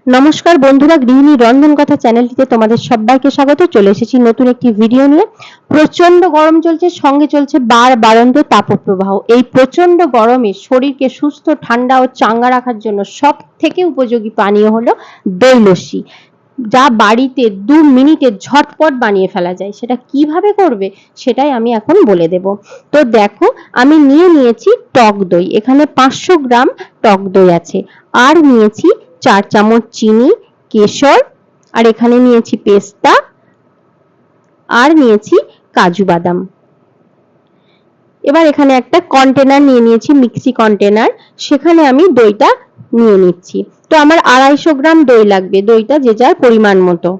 নমস্কার বন্ধুরা, গৃহিণী রন্ধন কথা চ্যানেলটিতে তোমাদের সবাইকে স্বাগত। চলে এসেছি নতুন একটি ভিডিও নিয়ে। প্রচন্ড গরম চলছে, সঙ্গে চলছে বাড়ন্ত তাপপ্রবাহ। এই প্রচন্ড গরমে শরীরকে সুস্থ, ঠান্ডা ও চাঙ্গা রাখার জন্য সব থেকে উপযোগী পানীয় হলো দই লস্যি, যা বাড়িতে 2 মিনিটে ঝটপট বানিয়ে ফেলা যায়। সেটা কিভাবে করবে সেটাই আমি এখন বলে দেব। তো দেখো, আমি নিয়েছি টক দই। এখানে 500 গ্রাম টক দই আছে। আর নিয়েছি 4 চামচ চিনি, কেশর, আর এখানে নিয়েছি পেস্তা, আর নিয়েছি কাজু বাদাম। এবার এখানে একটা কন্টেনার নিয়েছি, মিক্সি কন্টেনার, সেখানে আমি দইটা নিয়ে নিচ্ছি। তো আমার 250 গ্রাম দই লাগবে, দইটা যে যার পরিমাণ মতো।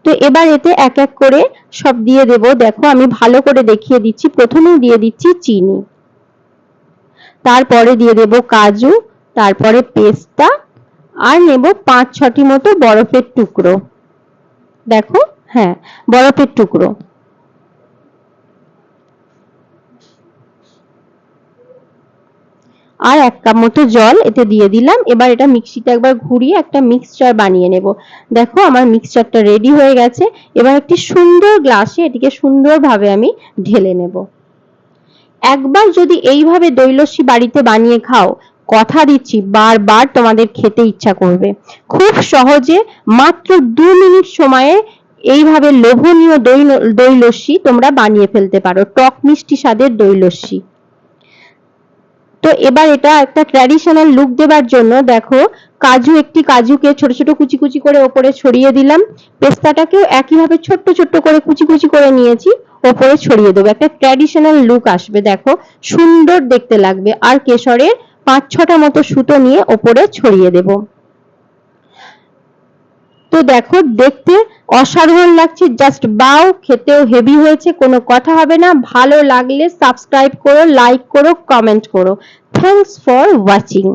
তো এবার এতে এক এক করে সব দিয়ে দেব। দেখো, আমি ভালো করে দেখিয়ে দিচ্ছি। প্রথমেই দিয়ে দিচ্ছি চিনি, তারপরে দিয়ে দেব কাজু, তারপরে পেস্তা, আর নেব 5-6টি মতো বরফের টুকরো। দেখো, হ্যাঁ, বরফের টুকরো। আর 1 কাপ মতো জল এতে দিয়ে দিলাম। এবার এটা মিক্সিতে একবার ঘুরিয়ে একটা মিক্সচার বানিয়ে নেব। দেখো, আমার মিক্সচারটা রেডি হয়ে গেছে। এবার একটি সুন্দর গ্লাসে এটিকে সুন্দরভাবে আমি ঢেলে নেব। একবার যদি এইভাবে দই লস্যি বাড়িতে বানিয়ে খাও, কথা দিচ্ছি বারবার তোমাদের খেতে ইচ্ছা করবে। খুব সহজে মাত্র 2 মিনিট সময়ে এইভাবে লোভনীয় দই লস্যি তোমরা বানিয়ে ফেলতে পারো, টক মিষ্টি স্বাদের দই লস্যি। তো এবার এটা একটা ট্র্যাডিশনাল লুক দেবার জন্য দেখো, একটি কাজুকে ছোট ছোট কুচি কুচি করে ওপরে ছড়িয়ে দিলাম। পেস্তাটাকেও একইভাবে ছোট্ট ছোট্ট করে কুচি কুচি করে নিয়েছি, ওপরে ছড়িয়ে দেবো। একটা ট্র্যাডিশনাল লুক আসবে, দেখো সুন্দর দেখতে লাগবে। আর কেশরের 5-6টা মতো সুতো নিয়ে ওপরে ছড়িয়ে দেব। তো দেখো, দেখতে অসাধারণ লাগছে, জাস্ট বাও। খেতেও হেভি হয়েছে, কোনো কথা হবে না। ভালো লাগলে সাবস্ক্রাইব করো, লাইক করো, কমেন্ট করো। Thanks for watching.